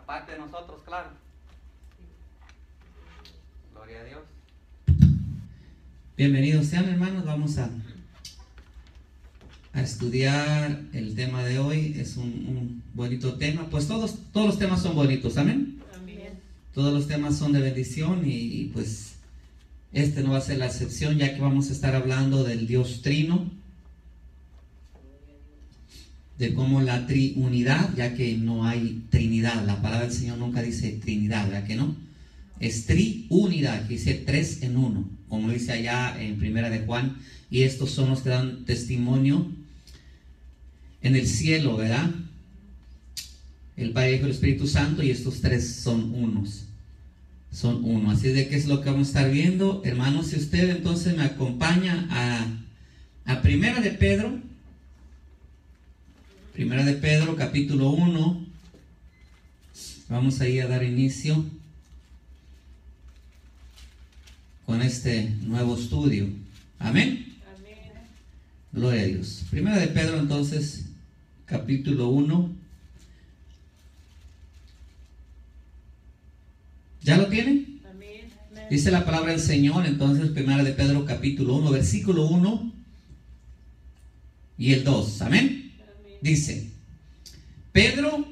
aparte de nosotros, claro. Gloria a Dios. Bienvenidos sean, hermanos. Vamos a estudiar el tema de hoy. Es un bonito tema. Pues todos los temas son bonitos, amén. Amén. Todos los temas son de bendición y pues este no va a ser la excepción, ya que vamos a estar hablando del Dios Trino, de cómo la triunidad, ya que no hay trinidad. La palabra del Señor nunca dice trinidad, ¿verdad que no? Es triunidad, que dice 3 en 1, como dice allá en Primera de Juan. Y estos son los que dan testimonio en el cielo, ¿verdad? El Padre, el Hijo y el Espíritu Santo, y estos 3 son unos. Son uno. Así de que es lo que vamos a estar viendo, hermanos. Si usted entonces me acompaña a Primera de Pedro, capítulo 1, vamos ahí a dar inicio con este nuevo estudio. Amén. Amén. Gloria a Dios. Primera de Pedro, entonces, capítulo 1. ¿Ya lo tienen? Amén. Dice la palabra del Señor, entonces, Primera de Pedro, capítulo 1, versículo 1 y el 2. Amén. Amén. Dice: Pedro,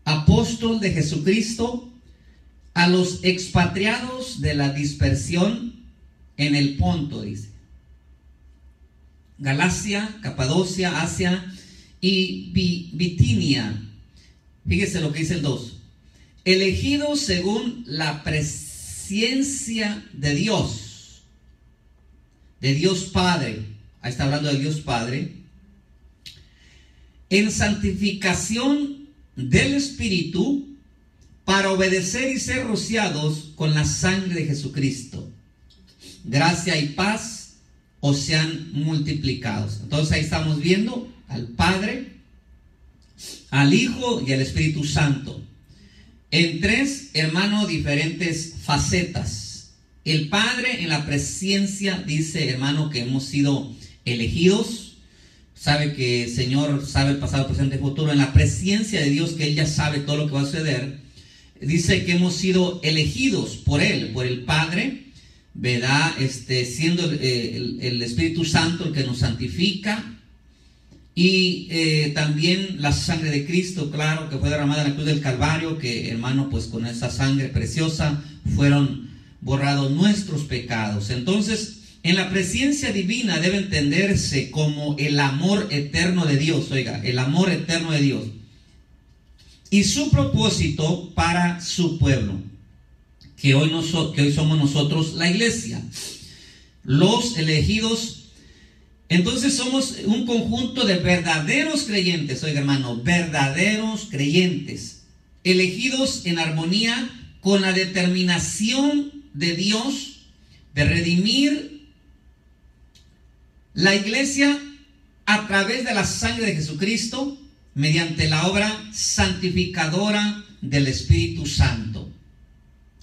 apóstol de Jesucristo, a los expatriados de la dispersión en el Ponto, dice, Galacia, Capadocia, Asia y Bitinia. Fíjese lo que dice el 2. Elegidos según la presciencia de Dios Padre. Ahí está hablando de Dios Padre, en santificación del Espíritu, para obedecer y ser rociados con la sangre de Jesucristo. Gracia y paz os sean multiplicados. Entonces ahí estamos viendo al Padre, al Hijo y al Espíritu Santo en 3, hermano, diferentes facetas. El Padre en la presencia, dice, hermano, que hemos sido elegidos. Sabe que el Señor sabe el pasado, presente y futuro. En la presencia de Dios, que Él ya sabe todo lo que va a suceder. Dice que hemos sido elegidos por Él, por el Padre, ¿verdad? Siendo el Espíritu Santo el que nos santifica. Y también la sangre de Cristo, claro, que fue derramada en la cruz del Calvario, que, hermano, pues con esa sangre preciosa fueron borrados nuestros pecados. Entonces, en la presencia divina debe entenderse como el amor eterno de Dios. Oiga, el amor eterno de Dios y su propósito para su pueblo, que hoy somos nosotros, la iglesia, los elegidos. Entonces somos un conjunto de verdaderos creyentes, oiga, hermano, verdaderos creyentes, elegidos en armonía con la determinación de Dios de redimir la iglesia a través de la sangre de Jesucristo, mediante la obra santificadora del Espíritu Santo.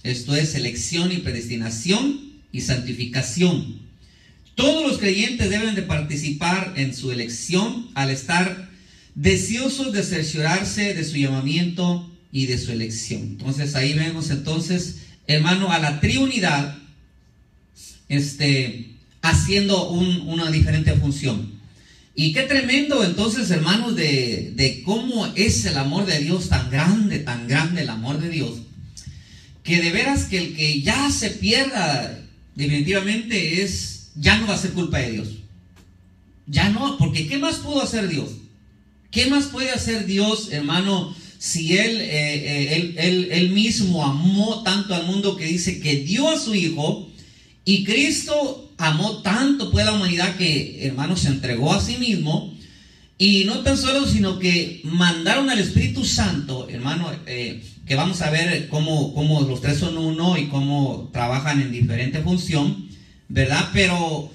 Esto es elección y predestinación y santificación. Todos los creyentes deben de participar en su elección al estar deseosos de cerciorarse de su llamamiento y de su elección. Entonces ahí vemos entonces, hermano, a la triunidad haciendo una diferente función. Y qué tremendo entonces, hermanos, de cómo es el amor de Dios, tan grande el amor de Dios, que de veras que el que ya se pierda definitivamente ya no va a ser culpa de Dios. Ya no, porque ¿qué más pudo hacer Dios? ¿Qué más puede hacer Dios, hermano, si Él mismo amó tanto al mundo, que dice que dio a su Hijo? Y Cristo amó tanto pues a la humanidad que, hermano, se entregó a sí mismo. Y no tan solo, sino que mandaron al Espíritu Santo, hermano, que vamos a ver cómo los 3 son uno y cómo trabajan en diferente función, ¿verdad? Pero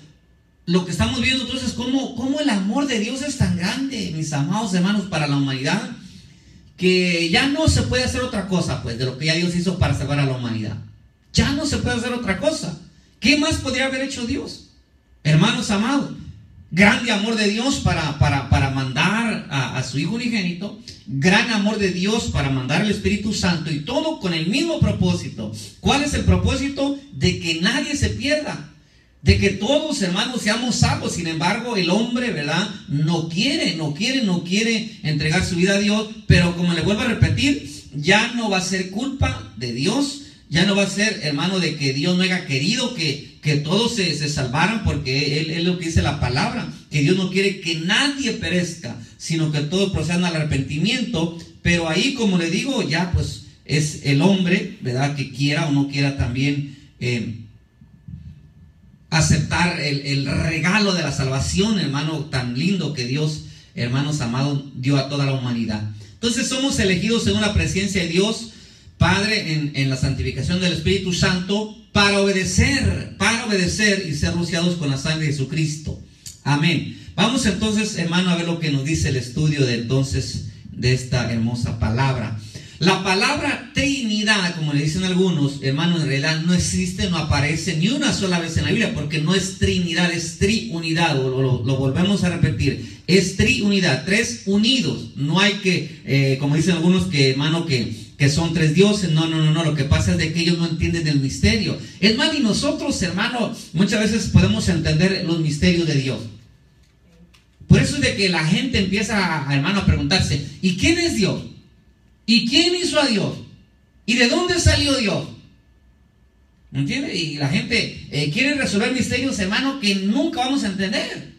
lo que estamos viendo entonces es cómo el amor de Dios es tan grande, mis amados hermanos, para la humanidad, que ya no se puede hacer otra cosa, pues, de lo que ya Dios hizo para salvar a la humanidad. Ya no se puede hacer otra cosa. ¿Qué más podría haber hecho Dios? Hermanos amados, grande amor de Dios para mandar a su Hijo unigénito, gran amor de Dios para mandar el Espíritu Santo, y todo con el mismo propósito. ¿Cuál es el propósito? De que nadie se pierda, de que todos, hermanos, seamos salvos. Sin embargo, el hombre, ¿verdad?, no quiere entregar su vida a Dios. Pero como le vuelvo a repetir, ya no va a ser culpa de Dios, ya no va a ser, hermano, de que Dios no haya querido que todos se salvaran, porque él es lo que dice la palabra, que Dios no quiere que nadie perezca, sino que todos procedan al arrepentimiento. Pero ahí, como le digo, ya pues es el hombre, ¿verdad?, que quiera o no quiera también aceptar el regalo de la salvación, hermano, tan lindo que Dios, hermanos amados, dio a toda la humanidad. Entonces somos elegidos según la presencia de Dios Padre en la santificación del Espíritu Santo para obedecer y ser rociados con la sangre de Jesucristo. Amén. Vamos entonces, hermano, a ver lo que nos dice el estudio de esta hermosa palabra. La palabra Trinidad, como le dicen algunos, hermano, en realidad no existe, no aparece ni una sola vez en la Biblia, porque no es Trinidad, es triunidad. Lo volvemos a repetir, es triunidad, tres unidos. No hay que, como dicen algunos, que, hermano, que son tres dioses. No, lo que pasa es de que ellos no entienden el misterio. Es más, y nosotros, hermano, muchas veces podemos entender los misterios de Dios. Por eso es de que la gente empieza, hermano, a preguntarse, ¿y quién es Dios? ¿Y quién hizo a Dios? ¿Y de dónde salió Dios? ¿Me entiende? Y la gente quiere resolver misterios, hermano, que nunca vamos a entender.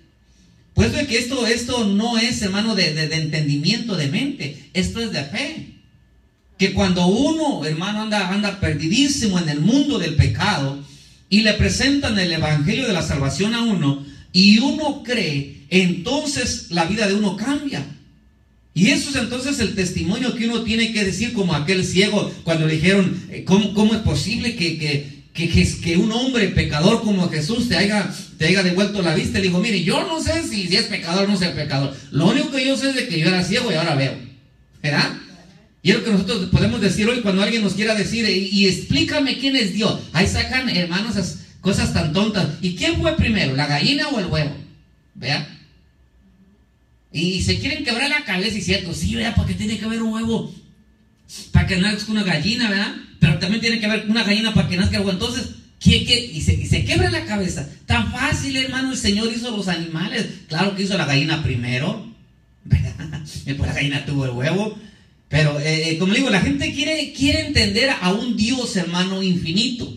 Por eso es que esto no es, hermano, de entendimiento de mente. Esto es de fe. Que cuando uno, hermano, anda perdidísimo en el mundo del pecado y le presentan el evangelio de la salvación a uno y uno cree, entonces la vida de uno cambia. Y eso es entonces el testimonio que uno tiene que decir, como aquel ciego cuando le dijeron, ¿cómo es posible que un hombre pecador como Jesús te haya devuelto la vista? Le dijo, mire, yo no sé si es pecador o no es pecador. Lo único que yo sé es de que yo era ciego y ahora veo. ¿Verdad? Y es lo que nosotros podemos decir hoy cuando alguien nos quiera decir, y explícame quién es Dios. Ahí sacan, hermanos, esas cosas tan tontas. ¿Y quién fue primero, la gallina o el huevo? ¿Vea? Y se quieren quebrar la cabeza, y cierto, sí, ¿verdad? Porque tiene que haber un huevo para que nazca una gallina, ¿verdad? Pero también tiene que haber una gallina para que nazca el huevo. Entonces, y se quebra la cabeza. Tan fácil, hermano, el Señor hizo los animales. Claro que hizo la gallina primero, ¿verdad? Después la gallina tuvo el huevo. Pero, como digo, la gente quiere entender a un Dios, hermano, infinito,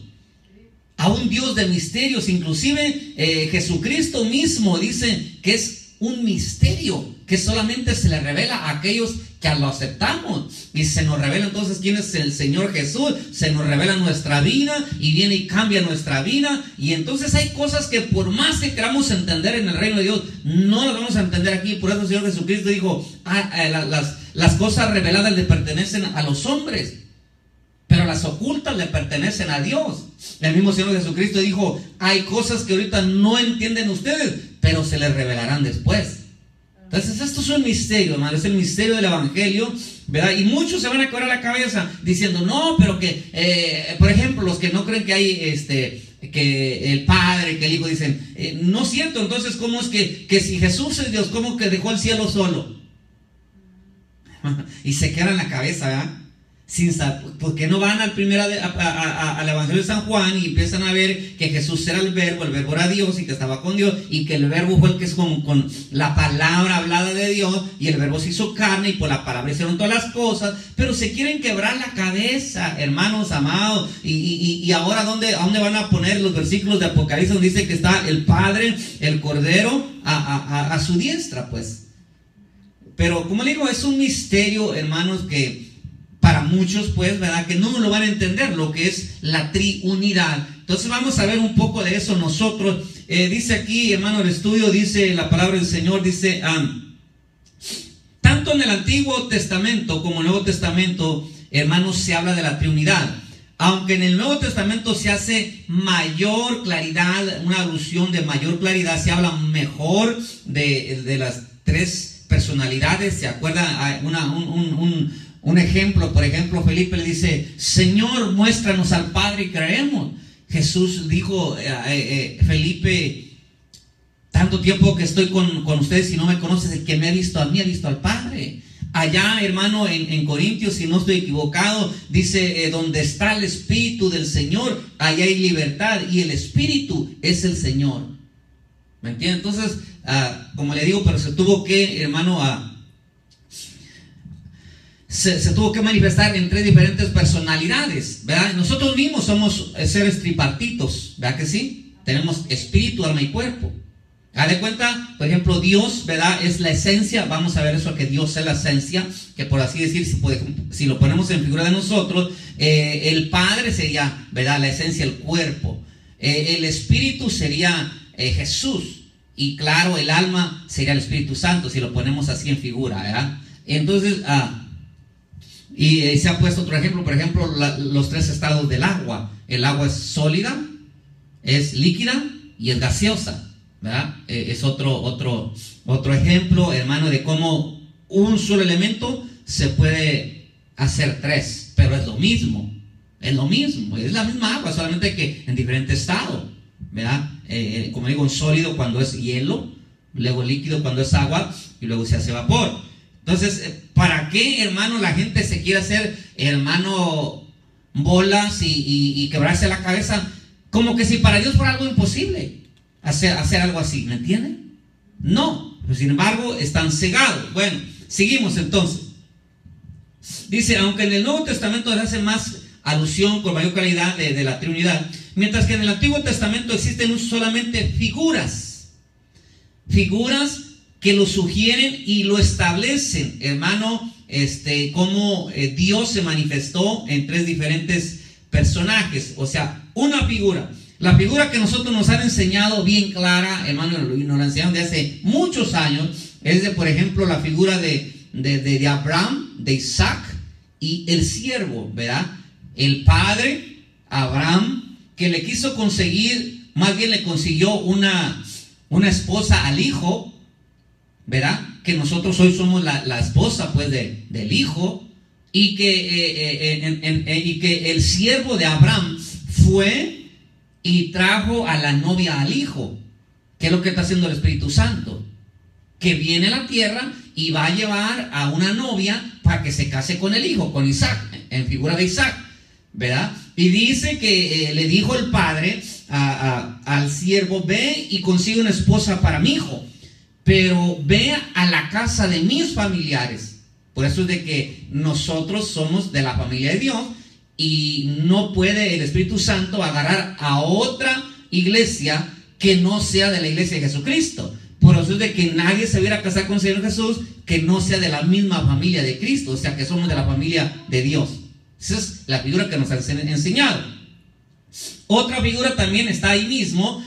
a un Dios de misterios. Inclusive Jesucristo mismo dice que es un misterio que solamente se le revela a aquellos que lo aceptamos. Y se nos revela entonces quién es el Señor Jesús. Se nos revela nuestra vida y viene y cambia nuestra vida. Y entonces hay cosas que por más que queramos entender en el reino de Dios, no las vamos a entender aquí. Por eso el Señor Jesucristo dijo, las cosas reveladas le pertenecen a los hombres, pero las ocultas le pertenecen a Dios. El mismo Señor Jesucristo dijo, hay cosas que ahorita no entienden ustedes, pero se les revelarán después. Entonces esto es un misterio, hermano, es el misterio del evangelio, ¿verdad? Y muchos se van a quebrar la cabeza diciendo, no, pero que, por ejemplo, los que no creen que hay, que el Padre, que el Hijo, dicen, no es cierto. Entonces, ¿cómo es que si Jesús es Dios, cómo que dejó el cielo solo? Y se quedan la cabeza, ¿verdad? Porque no van al Evangelio de San Juan y empiezan a ver que Jesús era el verbo era Dios y que estaba con Dios, y que el verbo fue el que es con la palabra hablada de Dios, y el verbo se hizo carne y por la palabra hicieron todas las cosas. Pero se quieren quebrar la cabeza, hermanos amados, y ahora ¿a dónde van a poner los versículos de Apocalipsis donde dice que está el Padre, el Cordero a su diestra? Pues, pero como digo, es un misterio, hermanos, que para muchos, pues, ¿verdad?, que no lo van a entender, lo que es la triunidad. Entonces vamos a ver un poco de eso nosotros. Dice aquí, hermano, el estudio, dice la palabra del Señor, dice, tanto en el Antiguo Testamento como en el Nuevo Testamento, hermanos, se habla de la triunidad. Aunque en el Nuevo Testamento se hace mayor claridad, una alusión de mayor claridad, se habla mejor de las tres personalidades. ¿Se acuerdan? Un ejemplo, por ejemplo, Felipe le dice, Señor, muéstranos al Padre y creemos. Jesús dijo, Felipe, tanto tiempo que estoy con ustedes y no me conoces, el que me ha visto a mí ha visto al Padre. Allá, hermano, en Corintios, si no estoy equivocado, dice, donde está el Espíritu del Señor, allá hay libertad, y el Espíritu es el Señor. ¿Me entienden? Entonces, como le digo, pero se tuvo que, hermano, se tuvo que manifestar en tres diferentes personalidades, ¿verdad? Nosotros mismos somos seres tripartitos, ¿verdad que sí? Tenemos espíritu, alma y cuerpo. Haz de cuenta, por ejemplo, Dios, ¿verdad? Es la esencia. Vamos a ver eso, que Dios es la esencia, que por así decir, si lo ponemos en figura de nosotros, el Padre sería, ¿verdad? La esencia, el cuerpo. El Espíritu sería Jesús. Y claro, el alma sería el Espíritu Santo, si lo ponemos así en figura, ¿verdad? Entonces, y se ha puesto otro ejemplo, por ejemplo, los tres estados del agua. El agua es sólida, es líquida y es gaseosa, ¿verdad? Es otro ejemplo, hermano, de cómo un solo elemento se puede hacer tres, pero es lo mismo, es la misma agua, solamente que en diferente estado, ¿verdad? Como digo, un sólido cuando es hielo, luego líquido cuando es agua y luego se hace vapor. Entonces, ¿para qué, hermano, la gente se quiere hacer, hermano, bolas y quebrarse la cabeza? Como que si para Dios fuera algo imposible hacer algo así, ¿me entienden? No, pero sin embargo están cegados. Bueno, seguimos entonces. Dice, aunque en el Nuevo Testamento se hace más alusión con mayor claridad de la Trinidad, mientras que en el Antiguo Testamento existen solamente figuras que lo sugieren y lo establecen, hermano, cómo Dios se manifestó en tres diferentes personajes. O sea, una figura. La figura que nosotros nos han enseñado bien clara, hermano, nos la enseñaron de hace muchos años, es de, por ejemplo, la figura de Abraham, de Isaac y el siervo, ¿verdad? El padre, Abraham, que le quiso conseguir, más bien le consiguió una esposa al hijo, ¿verdad? Que nosotros hoy somos la esposa, pues, del hijo, y que el siervo de Abraham fue y trajo a la novia al hijo. ¿Qué es lo que está haciendo el Espíritu Santo? Que viene a la tierra y va a llevar a una novia para que se case con el hijo, con Isaac, en figura de Isaac, ¿verdad? Y dice que le dijo el padre al siervo, ve y consigue una esposa para mi hijo, pero ve a la casa de mis familiares. Por eso es de que nosotros somos de la familia de Dios y no puede el Espíritu Santo agarrar a otra iglesia que no sea de la iglesia de Jesucristo. Por eso es de que nadie se viera a casar con el Señor Jesús que no sea de la misma familia de Cristo, o sea que somos de la familia de Dios. Esa es la figura que nos han enseñado. Otra figura también está ahí mismo,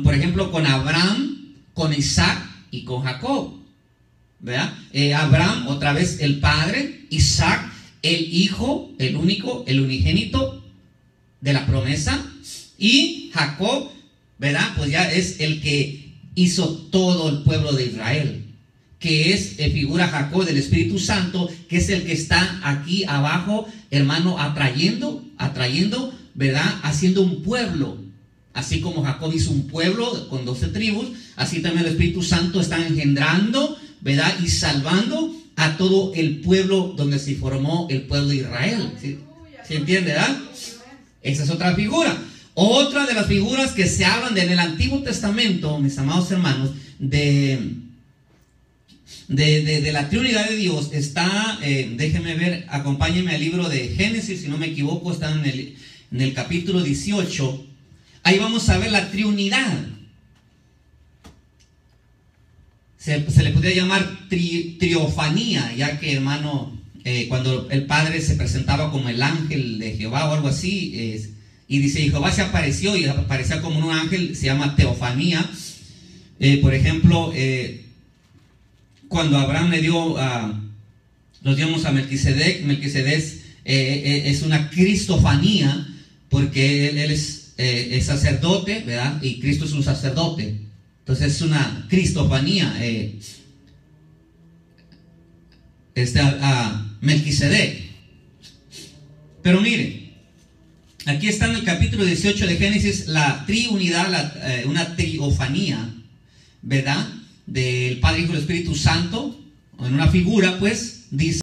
por ejemplo, con Abraham, con Isaac y con Jacob, ¿verdad? Abraham, otra vez el padre, Isaac, el hijo, el único, el unigénito de la promesa, y Jacob, ¿verdad? Pues ya es el que hizo todo el pueblo de Israel, que es figura Jacob del Espíritu Santo, que es el que está aquí abajo, hermano, atrayendo, ¿verdad? Haciendo un pueblo. Así como Jacob hizo un pueblo con 12 tribus, así también el Espíritu Santo está engendrando, ¿verdad? Y salvando a todo el pueblo donde se formó el pueblo de Israel. ¿Sí? ¿Se entiende, verdad? Esa es otra figura. Otra de las figuras que se hablan en el Antiguo Testamento, mis amados hermanos, de la Trinidad de Dios, está, déjenme ver, acompáñenme al libro de Génesis, si no me equivoco, está en el capítulo 18. Ahí vamos a ver la Trinidad. Se le podría llamar triofanía, ya que, hermano, cuando el Padre se presentaba como el ángel de Jehová o algo así, y dice, Jehová se apareció y aparecía como un ángel, se llama teofanía. Por ejemplo, cuando Abraham nos dimos a Melquisedec es una cristofanía, porque él es sacerdote, ¿verdad? Y Cristo es un sacerdote. Entonces es una cristofanía. Melquisedec. Pero miren, Aquí está en el capítulo 18 de Génesis la triunidad, una triofanía, ¿verdad? Del Padre, Hijo y Espíritu Santo, en una figura, pues, dice